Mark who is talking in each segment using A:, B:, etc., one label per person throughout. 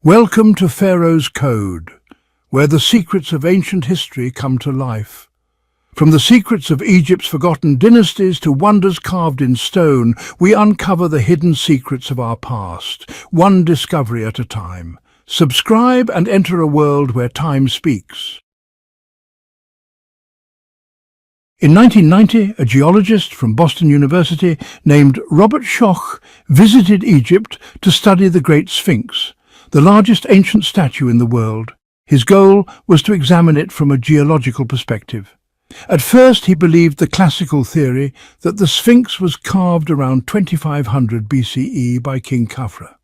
A: Welcome to Pharaoh's Code, where the secrets of ancient history come to life. From the secrets of Egypt's forgotten dynasties to wonders carved in stone, we uncover the hidden secrets of our past, one discovery at a time. Subscribe and enter a world where time speaks. In 1990, a geologist from Boston University named Robert Schoch visited Egypt to study the Great Sphinx, the largest ancient statue in the world. His goal was to examine it from a geological perspective. At first he believed the classical theory that the Sphinx was carved around 2500 BCE by King Khafra.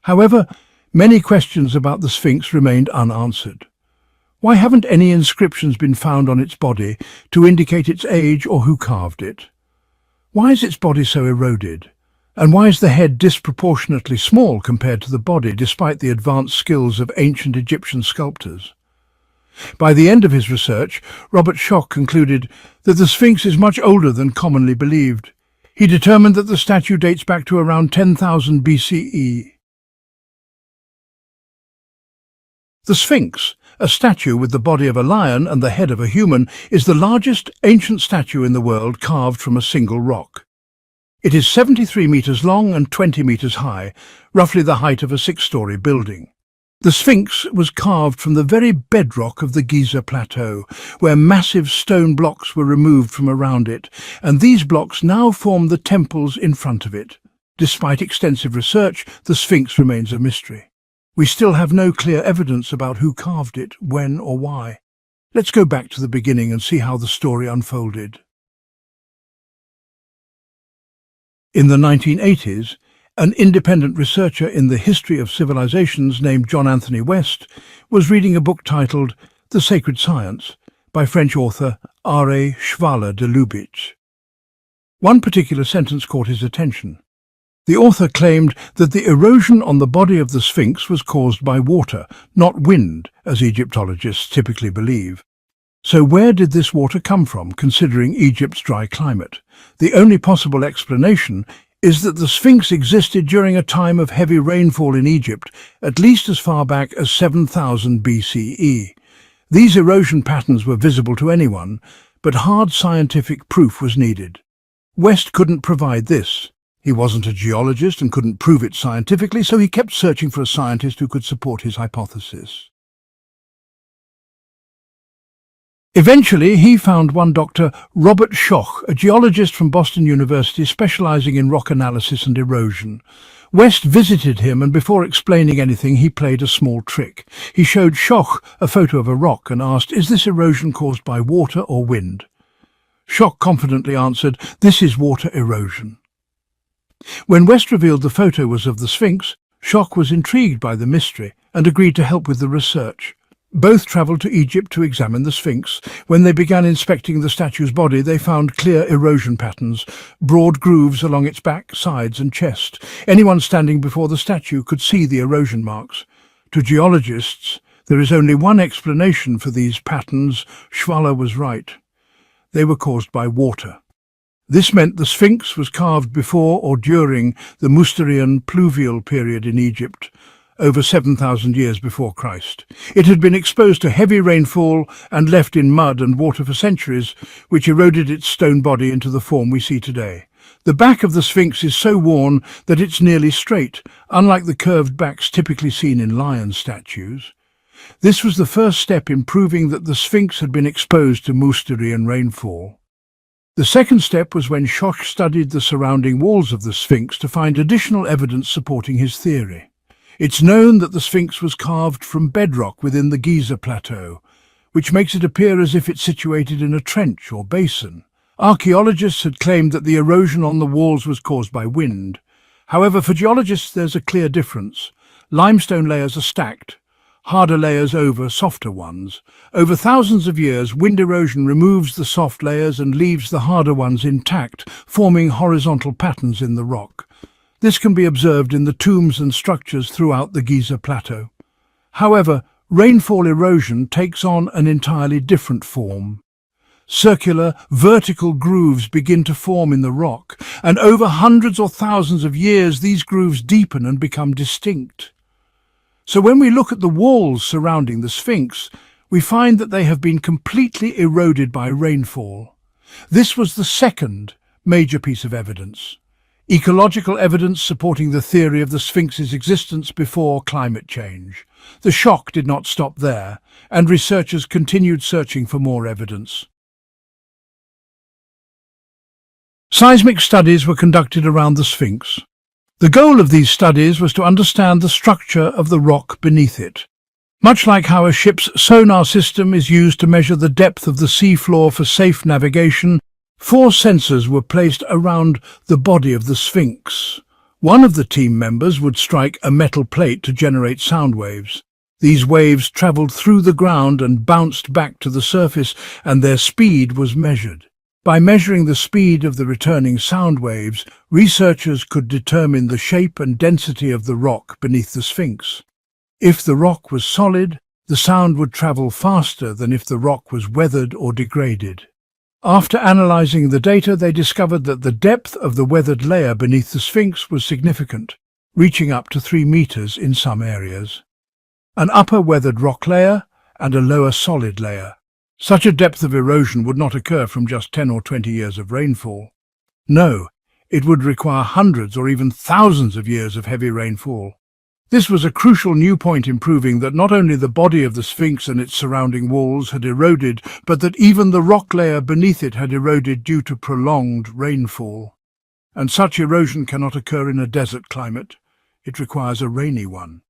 A: However, many questions about the Sphinx remained unanswered. Why haven't any inscriptions been found on its body to indicate its age or who carved it? Why is its body so eroded? And why is the head disproportionately small compared to the body, despite the advanced skills of ancient Egyptian sculptors? By the end of his research, Robert Schoch concluded that the Sphinx is much older than commonly believed. He determined that the statue dates back to around 10,000 BCE. The Sphinx, a statue with the body of a lion and the head of a human, is the largest ancient statue in the world carved from a single rock. It is 73 meters long and 20 meters high, roughly the height of a six-story building. The Sphinx was carved from the very bedrock of the Giza plateau, where massive stone blocks were removed from around it, and these blocks now form the temples in front of it. Despite extensive research, the Sphinx remains a mystery. We still have no clear evidence about who carved it, when or why. Let's go back to the beginning and see how the story unfolded. In the 1980s, an independent researcher in the history of civilizations named John Anthony West was reading a book titled The Sacred Science by French author R. Schwaller de Lubitsch. One particular sentence caught his attention. The author claimed that the erosion on the body of the Sphinx was caused by water, not wind, as Egyptologists typically believe. So where did this water come from, considering Egypt's dry climate? The only possible explanation is that the Sphinx existed during a time of heavy rainfall in Egypt, at least as far back as 7000 BCE. These erosion patterns were visible to anyone, but hard scientific proof was needed. West couldn't provide this. He wasn't a geologist and couldn't prove it scientifically, so he kept searching for a scientist who could support his hypothesis. Eventually, he found one Dr. Robert Schoch, a geologist from Boston University specializing in rock analysis and erosion. West visited him, and before explaining anything, he played a small trick. He showed Schoch a photo of a rock and asked, "Is this erosion caused by water or wind?" Schoch confidently answered, "This is water erosion." When West revealed the photo was of the Sphinx, Schoch was intrigued by the mystery and agreed to help with the research. Both travelled to Egypt to examine the Sphinx. When they began inspecting the statue's body, they found clear erosion patterns, broad grooves along its back, sides and chest. Anyone standing before the statue could see the erosion marks. To geologists, there is only one explanation for these patterns. Schwaller was right. They were caused by water. This meant the Sphinx was carved before or during the Mousterian pluvial period in Egypt, over 7,000 years before Christ. It had been exposed to heavy rainfall and left in mud and water for centuries, which eroded its stone body into the form we see today. The back of the Sphinx is so worn that it's nearly straight, unlike the curved backs typically seen in lion statues. This was the first step in proving that the Sphinx had been exposed to Mousterian rainfall. The second step was when Schoch studied the surrounding walls of the Sphinx to find additional evidence supporting his theory. It's known that the Sphinx was carved from bedrock within the Giza plateau, which makes it appear as if it's situated in a trench or basin. Archaeologists had claimed that the erosion on the walls was caused by wind. However, for geologists there's a clear difference. Limestone layers are stacked, harder layers over softer ones. Over thousands of years, wind erosion removes the soft layers and leaves the harder ones intact, forming horizontal patterns in the rock. This can be observed in the tombs and structures throughout the Giza plateau. However, rainfall erosion takes on an entirely different form. Circular, vertical grooves begin to form in the rock, and over hundreds or thousands of years these grooves deepen and become distinct. So when we look at the walls surrounding the Sphinx, we find that they have been completely eroded by rainfall. This was the second major piece of evidence. Ecological evidence supporting the theory of the Sphinx's existence before climate change. The shock did not stop there, and researchers continued searching for more evidence. Seismic studies were conducted around the Sphinx. The goal of these studies was to understand the structure of the rock beneath it. Much like how a ship's sonar system is used to measure the depth of the seafloor for safe navigation, 4 sensors were placed around the body of the Sphinx. One of the team members would strike a metal plate to generate sound waves. These waves travelled through the ground and bounced back to the surface, and their speed was measured. By measuring the speed of the returning sound waves, researchers could determine the shape and density of the rock beneath the Sphinx. If the rock was solid, the sound would travel faster than if the rock was weathered or degraded. After analysing the data, they discovered that the depth of the weathered layer beneath the Sphinx was significant, reaching up to 3 meters in some areas. An upper weathered rock layer and a lower solid layer. Such a depth of erosion would not occur from just 10 or 20 years of rainfall. No, it would require hundreds or even thousands of years of heavy rainfall. This was a crucial new point in proving that not only the body of the Sphinx and its surrounding walls had eroded, but that even the rock layer beneath it had eroded due to prolonged rainfall. And such erosion cannot occur in a desert climate. It requires a rainy one.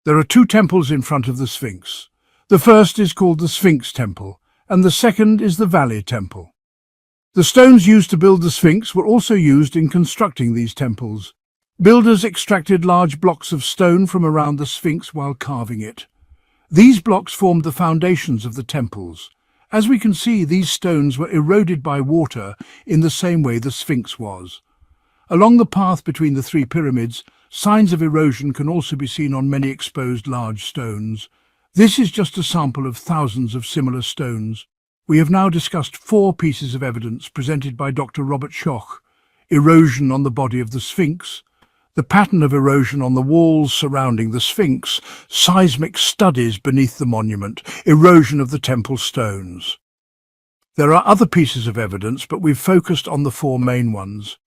A: There are 2 temples in front of the Sphinx. The first is called the Sphinx Temple, and the second is the Valley Temple. The stones used to build the Sphinx were also used in constructing these temples. Builders extracted large blocks of stone from around the Sphinx while carving it. These blocks formed the foundations of the temples. As we can see, these stones were eroded by water in the same way the Sphinx was. Along the path between the 3 pyramids, signs of erosion can also be seen on many exposed large stones. This is just a sample of thousands of similar stones. We have now discussed 4 pieces of evidence presented by Dr. Robert Schoch: erosion on the body of the Sphinx, the pattern of erosion on the walls surrounding the Sphinx, seismic studies beneath the monument, erosion of the temple stones. There are other pieces of evidence, but we've focused on the 4 main ones.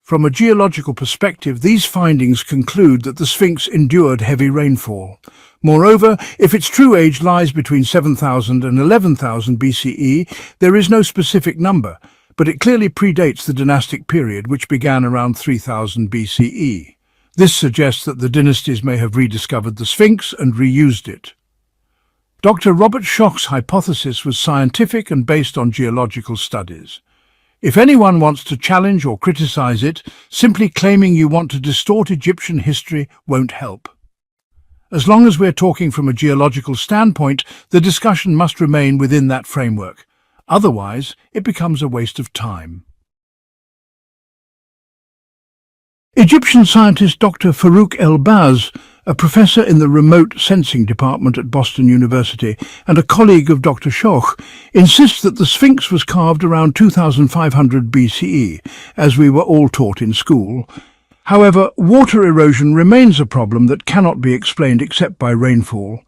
A: From a geological perspective, these findings conclude that the Sphinx endured heavy rainfall. Moreover, if its true age lies between 7,000 and 11,000 BCE, there is no specific number, but it clearly predates the dynastic period, which began around 3000 BCE. This suggests that the dynasties may have rediscovered the Sphinx and reused it. Dr. Robert Schoch's hypothesis was scientific and based on geological studies. If anyone wants to challenge or criticize it, simply claiming you want to distort Egyptian history won't help. As long as we're talking from a geological standpoint, the discussion must remain within that framework. Otherwise, it becomes a waste of time. Egyptian scientist Dr. Farouk El-Baz, a professor in the remote sensing department at Boston University and a colleague of Dr. Schoch, insists that the Sphinx was carved around 2500 BCE, as we were all taught in school. However, water erosion remains a problem that cannot be explained except by rainfall.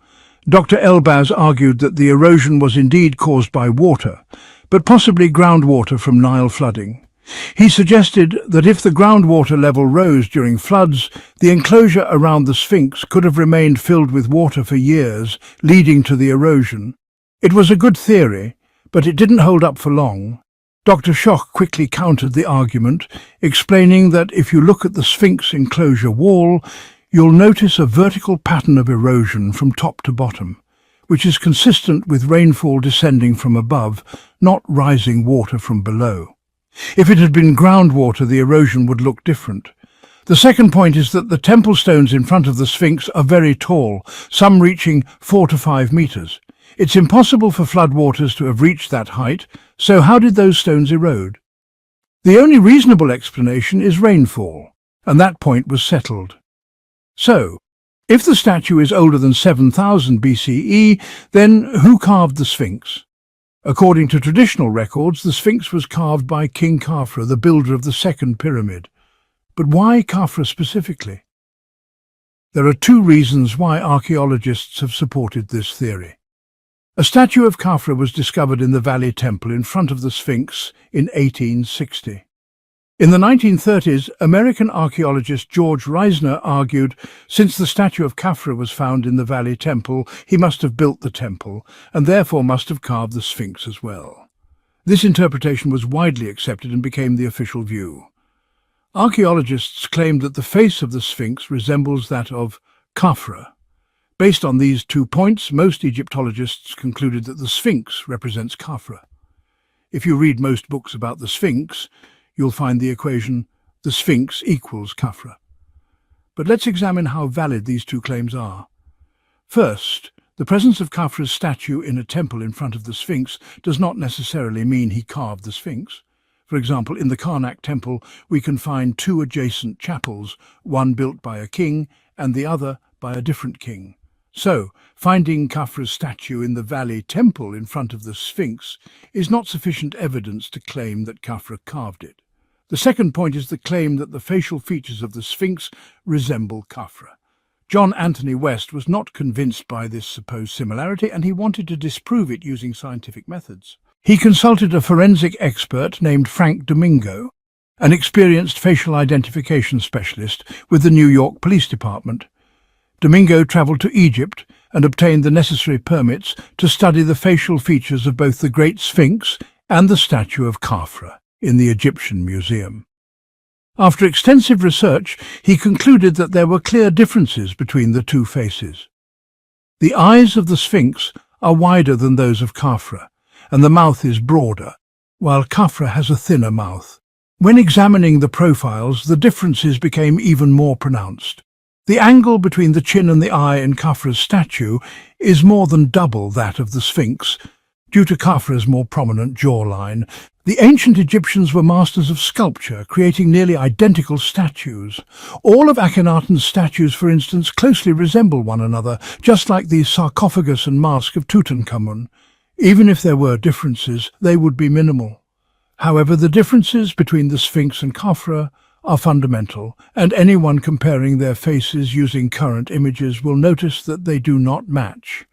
A: Dr. El-Baz argued that the erosion was indeed caused by water, but possibly groundwater from Nile flooding. He suggested that if the groundwater level rose during floods, the enclosure around the Sphinx could have remained filled with water for years, leading to the erosion. It was a good theory, but it didn't hold up for long. Dr. Schoch quickly countered the argument, explaining that if you look at the Sphinx enclosure wall, you'll notice a vertical pattern of erosion from top to bottom, which is consistent with rainfall descending from above, not rising water from below. If it had been groundwater, the erosion would look different. The second point is that the temple stones in front of the Sphinx are very tall, some reaching 4 to 5 meters. It's impossible for floodwaters to have reached that height, so how did those stones erode? The only reasonable explanation is rainfall, and that point was settled. So, if the statue is older than 7000 BCE, then who carved the Sphinx? According to traditional records, the Sphinx was carved by King Khafra, the builder of the second pyramid. But why Khafra specifically? There are two reasons why archaeologists have supported this theory. A statue of Khafra was discovered in the Valley Temple in front of the Sphinx in 1860. In the 1930s, American archaeologist George Reisner argued, since the statue of Khafra was found in the Valley Temple, he must have built the temple, and therefore must have carved the Sphinx as well. This interpretation was widely accepted and became the official view. Archaeologists claimed that the face of the Sphinx resembles that of Khafra. Based on these 2 points, most Egyptologists concluded that the Sphinx represents Khafra. If you read most books about the Sphinx, you'll find the equation the Sphinx equals Khafra. But let's examine how valid these 2 claims are. First, the presence of Khafra's statue in a temple in front of the Sphinx does not necessarily mean he carved the Sphinx. For example, in the Karnak temple, we can find 2 adjacent chapels, one built by a king and the other by a different king. So, finding Khafra's statue in the Valley Temple in front of the Sphinx is not sufficient evidence to claim that Khafra carved it. The second point is the claim that the facial features of the Sphinx resemble Khafra. John Anthony West was not convinced by this supposed similarity, and he wanted to disprove it using scientific methods. He consulted a forensic expert named Frank Domingo, an experienced facial identification specialist with the New York Police Department. Domingo travelled to Egypt and obtained the necessary permits to study the facial features of both the Great Sphinx and the statue of Khafra in the Egyptian Museum. After extensive research, he concluded that there were clear differences between the 2 faces. The eyes of the Sphinx are wider than those of Khafra, and the mouth is broader, while Khafra has a thinner mouth. When examining the profiles, the differences became even more pronounced. The angle between the chin and the eye in Khafra's statue is more than double that of the Sphinx, due to Khafra's more prominent jawline. The ancient Egyptians were masters of sculpture, creating nearly identical statues. All of Akhenaten's statues, for instance, closely resemble one another, just like the sarcophagus and mask of Tutankhamun. Even if there were differences, they would be minimal. However, the differences between the Sphinx and Khafra are fundamental, and anyone comparing their faces using current images will notice that they do not match.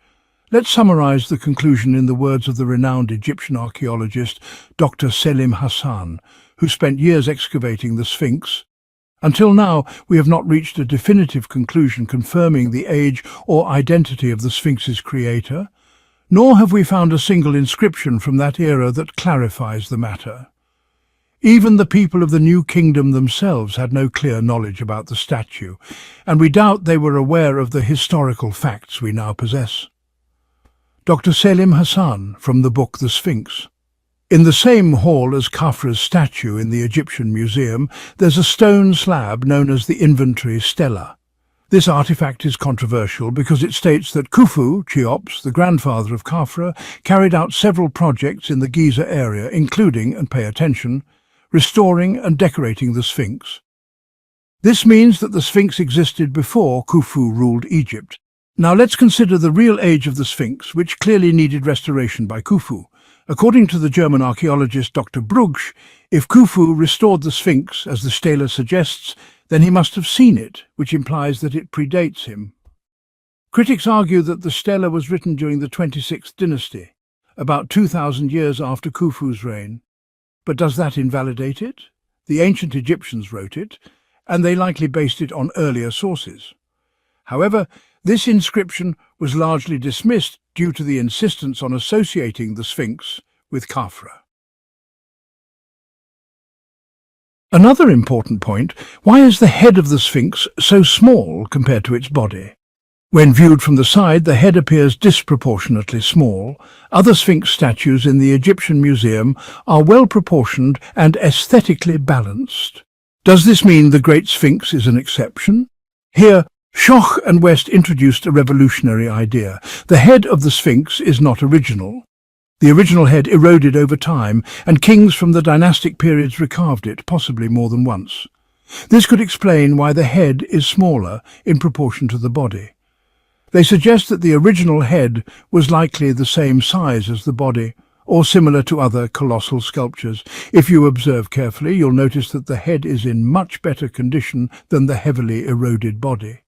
A: Let's summarize the conclusion in the words of the renowned Egyptian archaeologist Dr. Selim Hassan, who spent years excavating the Sphinx. Until now, we have not reached a definitive conclusion confirming the age or identity of the Sphinx's creator, nor have we found a single inscription from that era that clarifies the matter. Even the people of the New Kingdom themselves had no clear knowledge about the statue, and we doubt they were aware of the historical facts we now possess. Dr. Selim Hassan, from the book The Sphinx. In the same hall as Khafra's statue in the Egyptian Museum, there's a stone slab known as the inventory stela. This artifact is controversial because it states that Khufu, Cheops, the grandfather of Khafra, carried out several projects in the Giza area, including, and pay attention, restoring and decorating the Sphinx. This means that the Sphinx existed before Khufu ruled Egypt. Now let's consider the real age of the Sphinx, which clearly needed restoration by Khufu. According to the German archaeologist Dr. Brugsch, if Khufu restored the Sphinx, as the stela suggests, then he must have seen it, which implies that it predates him. Critics argue that the stela was written during the 26th dynasty, about 2,000 years after Khufu's reign. But does that invalidate it? The ancient Egyptians wrote it, and they likely based it on earlier sources. However, this inscription was largely dismissed due to the insistence on associating the Sphinx with Khafra. Another important point, why is the head of the Sphinx so small compared to its body? When viewed from the side, the head appears disproportionately small. Other Sphinx statues in the Egyptian Museum are well proportioned and aesthetically balanced. Does this mean the Great Sphinx is an exception? Here, Schoch and West introduced a revolutionary idea. The head of the Sphinx is not original. The original head eroded over time, and kings from the dynastic periods recarved it, possibly more than once. This could explain why the head is smaller in proportion to the body. They suggest that the original head was likely the same size as the body, or similar to other colossal sculptures. If you observe carefully, you'll notice that the head is in much better condition than the heavily eroded body.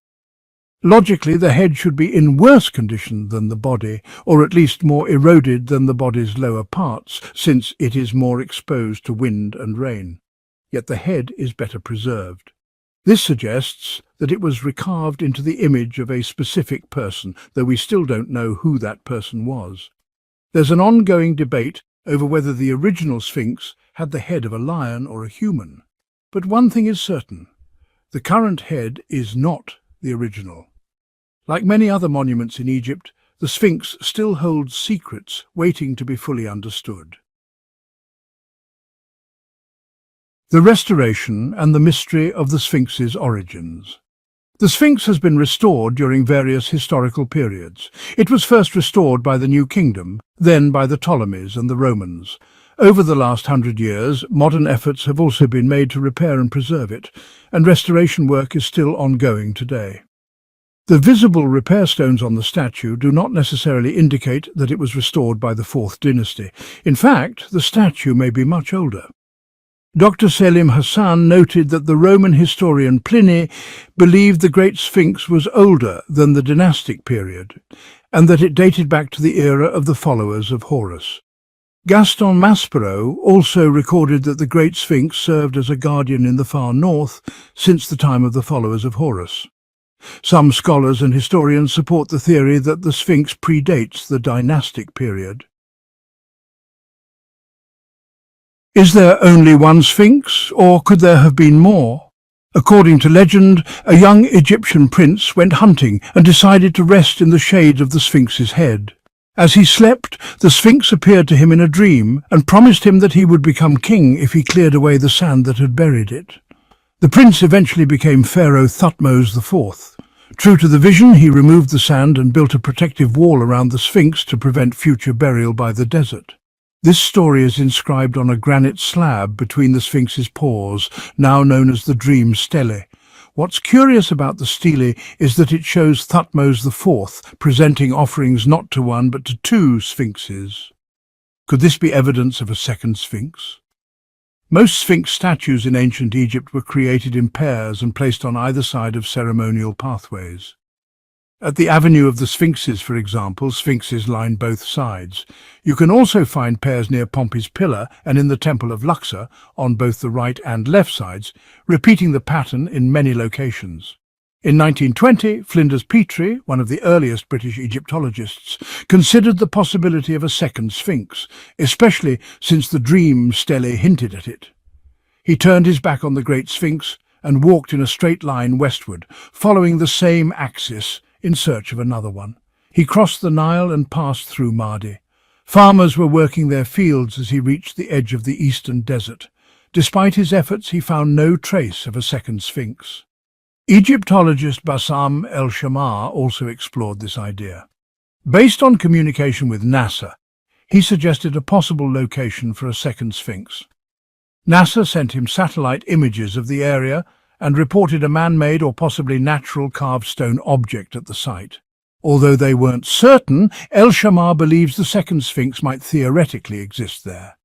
A: Logically, the head should be in worse condition than the body, or at least more eroded than the body's lower parts, since it is more exposed to wind and rain. Yet the head is better preserved. This suggests that it was recarved into the image of a specific person, though we still don't know who that person was. There's an ongoing debate over whether the original Sphinx had the head of a lion or a human. But one thing is certain: the current head is not the original. Like many other monuments in Egypt, the Sphinx still holds secrets waiting to be fully understood. The restoration and the mystery of the Sphinx's origins. The Sphinx has been restored during various historical periods. It was first restored by the New Kingdom, then by the Ptolemies and the Romans. Over the last 100 years, modern efforts have also been made to repair and preserve it, and restoration work is still ongoing today. The visible repair stones on the statue do not necessarily indicate that it was restored by the 4th dynasty. In fact, the statue may be much older. Dr. Selim Hassan noted that the Roman historian Pliny believed the Great Sphinx was older than the dynastic period, and that it dated back to the era of the followers of Horus. Gaston Maspero also recorded that the Great Sphinx served as a guardian in the far north since the time of the followers of Horus. Some scholars and historians support the theory that the Sphinx predates the dynastic period. Is there only one Sphinx, or could there have been more? According to legend, a young Egyptian prince went hunting and decided to rest in the shade of the Sphinx's head. As he slept, the Sphinx appeared to him in a dream and promised him that he would become king if he cleared away the sand that had buried it. The prince eventually became Pharaoh Thutmose IV. True to the vision, he removed the sand and built a protective wall around the Sphinx to prevent future burial by the desert. This story is inscribed on a granite slab between the Sphinx's paws, now known as the Dream Stele. What's curious about the stele is that it shows Thutmose IV presenting offerings not to one but to two Sphinxes. Could this be evidence of a second Sphinx? Most Sphinx statues in ancient Egypt were created in pairs and placed on either side of ceremonial pathways. At the Avenue of the Sphinxes, for example, Sphinxes line both sides. You can also find pairs near Pompey's Pillar and in the Temple of Luxor on both the right and left sides, repeating the pattern in many locations. In 1920, Flinders Petrie, one of the earliest British Egyptologists, considered the possibility of a second Sphinx, especially since the Dream Stele hinted at it. He turned his back on the Great Sphinx and walked in a straight line westward, following the same axis in search of another one. He crossed the Nile and passed through Mahdi. Farmers were working their fields as he reached the edge of the eastern desert. Despite his efforts, he found no trace of a second Sphinx. Egyptologist Bassam el-Shamar also explored this idea. Based on communication with NASA, he suggested a possible location for a second Sphinx. NASA sent him satellite images of the area and reported a man-made or possibly natural carved stone object at the site. Although they weren't certain, el-Shamar believes the second Sphinx might theoretically exist there.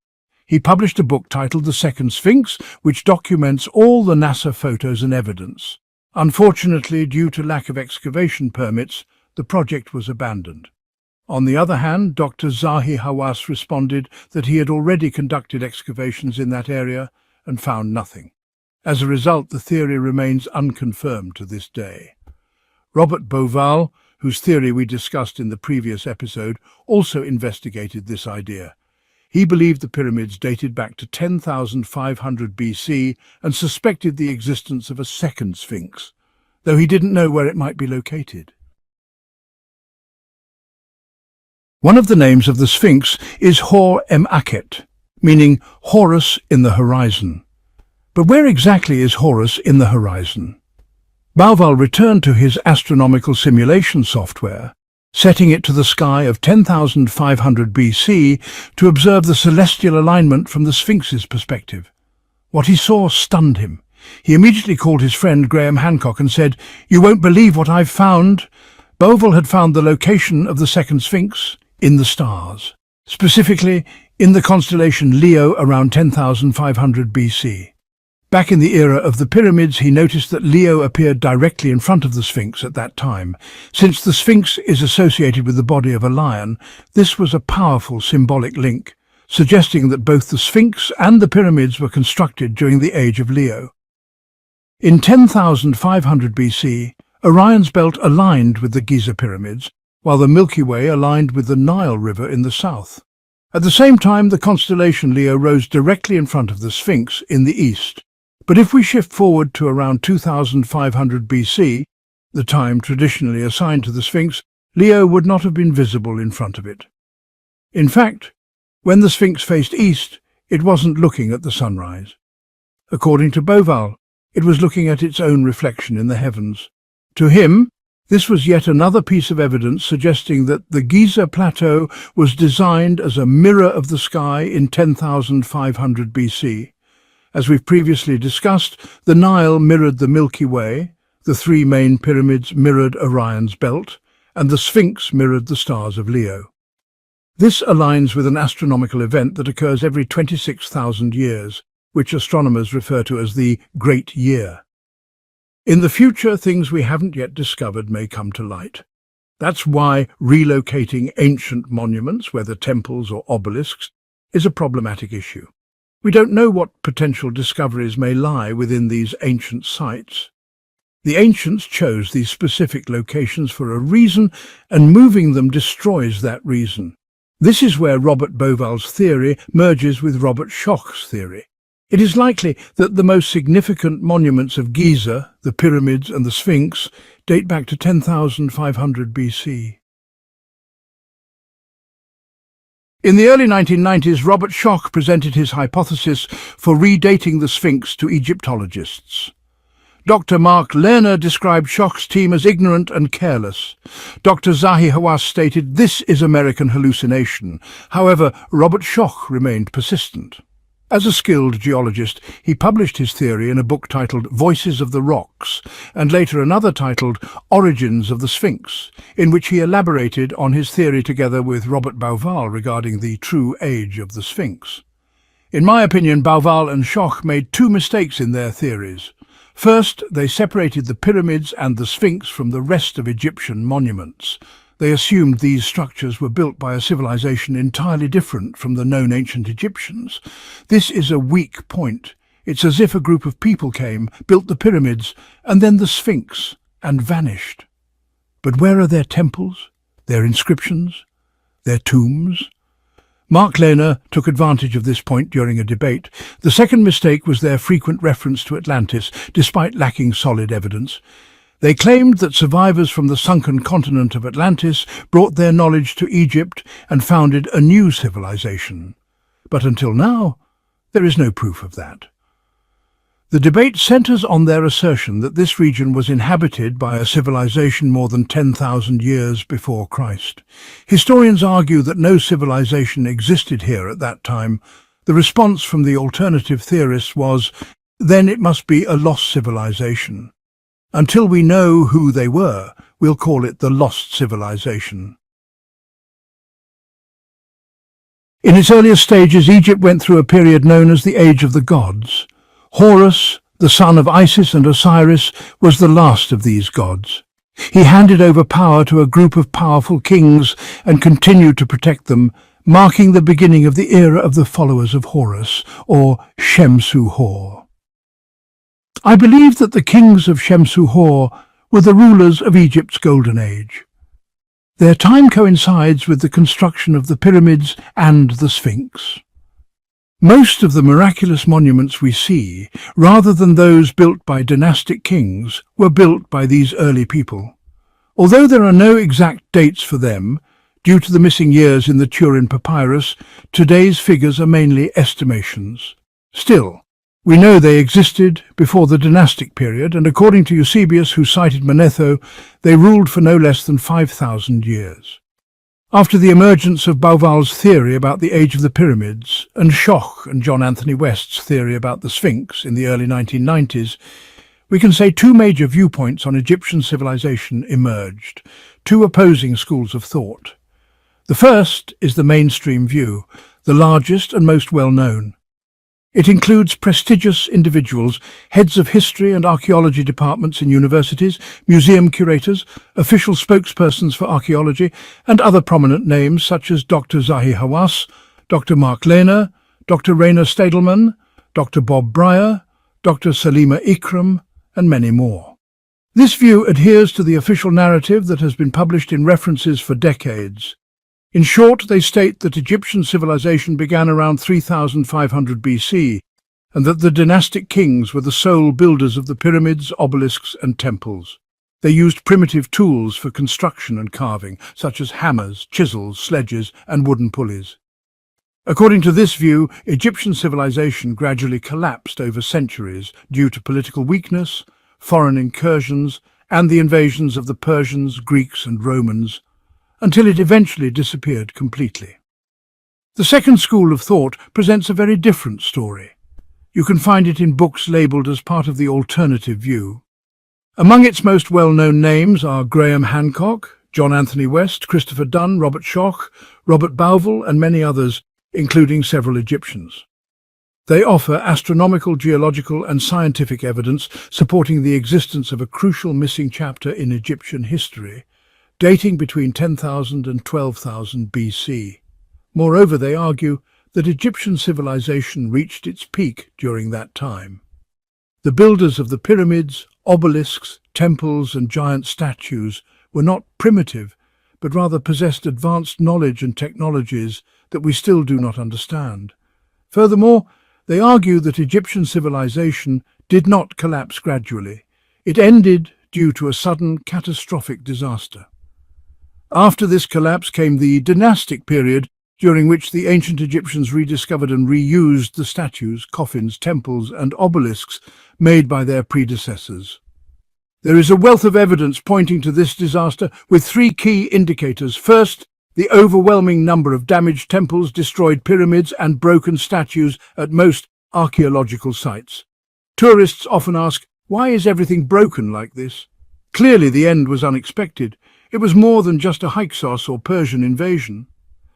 A: He published a book titled The Second Sphinx, which documents all the NASA photos and evidence. Unfortunately, due to lack of excavation permits, the project was abandoned. On the other hand, Dr. Zahi Hawass responded that he had already conducted excavations in that area and found nothing. As a result, the theory remains unconfirmed to this day. Robert Bauval, whose theory we discussed in the previous episode, also investigated this idea. He believed the pyramids dated back to 10,500 BC and suspected the existence of a second Sphinx, though he didn't know where it might be located. One of the names of the Sphinx is Hor-em-Akhet, meaning Horus in the horizon. But where exactly is Horus in the horizon? Bauval returned to his astronomical simulation software, setting it to the sky of 10,500 BC to observe the celestial alignment from the Sphinx's perspective. What he saw stunned him. He immediately called his friend Graham Hancock and said, "You won't believe what I've found." Bauval had found the location of the second Sphinx in the stars, specifically in the constellation Leo around 10,500 BC. Back in the era of the pyramids, he noticed that Leo appeared directly in front of the Sphinx at that time. Since the Sphinx is associated with the body of a lion, this was a powerful symbolic link, suggesting that both the Sphinx and the pyramids were constructed during the age of Leo. In 10,500 BC, Orion's belt aligned with the Giza pyramids, while the Milky Way aligned with the Nile River in the south. At the same time, the constellation Leo rose directly in front of the Sphinx in the east. But if we shift forward to around 2500 BC, the time traditionally assigned to the Sphinx, Leo would not have been visible in front of it. In fact, when the Sphinx faced east, it wasn't looking at the sunrise. According to Bauval, it was looking at its own reflection in the heavens. To him, this was yet another piece of evidence suggesting that the Giza plateau was designed as a mirror of the sky in 10,500 BC. As we've previously discussed, the Nile mirrored the Milky Way, the three main pyramids mirrored Orion's belt, and the Sphinx mirrored the stars of Leo. This aligns with an astronomical event that occurs every 26,000 years, which astronomers refer to as the Great Year. In the future, things we haven't yet discovered may come to light. That's why relocating ancient monuments, whether temples or obelisks, is a problematic issue. We don't know what potential discoveries may lie within these ancient sites. The ancients chose these specific locations for a reason, and moving them destroys that reason. This is where Robert Bauval's theory merges with Robert Schoch's theory. It is likely that the most significant monuments of Giza, the pyramids and the Sphinx, date back to 10,500 BC. In the early 1990s, Robert Schoch presented his hypothesis for redating the Sphinx to Egyptologists. Dr. Mark Lerner described Schoch's team as ignorant and careless. Dr. Zahi Hawass stated, "This is American hallucination." However, Robert Schoch remained persistent. As a skilled geologist, he published his theory in a book titled Voices of the Rocks, and later another titled Origins of the Sphinx, in which he elaborated on his theory together with Robert Bauval regarding the true age of the Sphinx. In my opinion, Bauval and Schoch made two mistakes in their theories. First, they separated the pyramids and the Sphinx from the rest of Egyptian monuments. They assumed these structures were built by a civilization entirely different from the known ancient Egyptians. This is a weak point. It's as if a group of people came, built the pyramids, and then the Sphinx, and vanished. But where are their temples, their inscriptions, their tombs? Mark Lerner took advantage of this point during a debate. The second mistake was their frequent reference to Atlantis, despite lacking solid evidence. They claimed that survivors from the sunken continent of Atlantis brought their knowledge to Egypt and founded a new civilization. But until now, there is no proof of that. The debate centers on their assertion that this region was inhabited by a civilization more than 10,000 years before Christ. Historians argue that no civilization existed here at that time. The response from the alternative theorists was, then it must be a lost civilization. Until we know who they were, we'll call it the lost civilization. In its earliest stages, Egypt went through a period known as the Age of the Gods. Horus, the son of Isis and Osiris, was the last of these gods. He handed over power to a group of powerful kings and continued to protect them, marking the beginning of the era of the followers of Horus, or Shemsu-Hor. I believe that the kings of Shemsu-Hor were the rulers of Egypt's Golden Age. Their time coincides with the construction of the pyramids and the Sphinx. Most of the miraculous monuments we see, rather than those built by dynastic kings, were built by these early people. Although there are no exact dates for them, due to the missing years in the Turin Papyrus, today's figures are mainly estimations. Still, we know they existed before the dynastic period, and according to Eusebius, who cited Manetho, they ruled for no less than 5,000 years. After the emergence of Bauval's theory about the age of the pyramids, and Schoch and John Anthony West's theory about the Sphinx in the early 1990s, we can say two major viewpoints on Egyptian civilization emerged, two opposing schools of thought. The first is the mainstream view, the largest and most well-known. It includes prestigious individuals, heads of history and archaeology departments in universities, museum curators, official spokespersons for archaeology, and other prominent names such as Dr. Zahi Hawass, Dr. Mark Lehner, Dr. Rainer Stadelmann, Dr. Bob Breyer, Dr. Salima Ikram, and many more. This view adheres to the official narrative that has been published in references for decades. In short, they state that Egyptian civilization began around 3500 BC, and that the dynastic kings were the sole builders of the pyramids, obelisks, and temples. They used primitive tools for construction and carving, such as hammers, chisels, sledges, and wooden pulleys. According to this view, Egyptian civilization gradually collapsed over centuries due to political weakness, foreign incursions, and the invasions of the Persians, Greeks, and Romans, until it eventually disappeared completely. The second school of thought presents a very different story. You can find it in books labelled as part of the alternative view. Among its most well-known names are Graham Hancock, John Anthony West, Christopher Dunn, Robert Schoch, Robert Bauval, and many others, including several Egyptians. They offer astronomical, geological, and scientific evidence supporting the existence of a crucial missing chapter in Egyptian history, dating between 10,000 and 12,000 BC. Moreover, they argue that Egyptian civilization reached its peak during that time. The builders of the pyramids, obelisks, temples, and giant statues were not primitive, but rather possessed advanced knowledge and technologies that we still do not understand. Furthermore, they argue that Egyptian civilization did not collapse gradually. It ended due to a sudden, catastrophic disaster. After this collapse came the dynastic period, during which the ancient Egyptians rediscovered and reused the statues, coffins, temples, and obelisks made by their predecessors. There is a wealth of evidence pointing to this disaster, with three key indicators. First, the overwhelming number of damaged temples, destroyed pyramids, and broken statues at most archaeological sites. Tourists often ask, why is everything broken like this? Clearly, the end was unexpected. It was more than just a Hyksos or Persian invasion.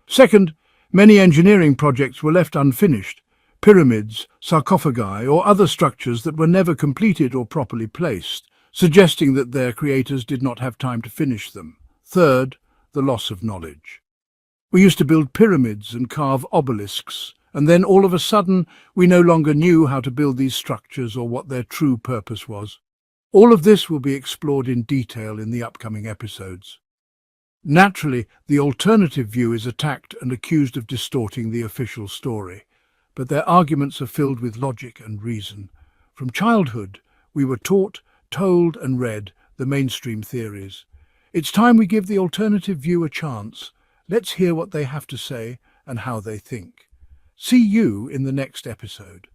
A: Second, many engineering projects were left unfinished. Pyramids, sarcophagi, or other structures that were never completed or properly placed, suggesting that their creators did not have time to finish them. Third, the loss of knowledge. We used to build pyramids and carve obelisks, and then all of a sudden we no longer knew how to build these structures or what their true purpose was. All of this will be explored in detail in the upcoming episodes. Naturally, the alternative view is attacked and accused of distorting the official story, but their arguments are filled with logic and reason. From childhood, we were taught, told, and read the mainstream theories. It's time we give the alternative view a chance. Let's hear what they have to say and how they think. See you in the next episode.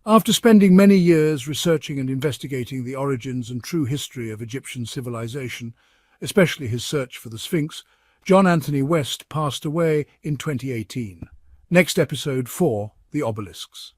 A: After spending many years researching and investigating the origins and true history of Egyptian civilization, especially his search for the Sphinx, John Anthony West passed away in 2018. Next episode 4, the obelisks.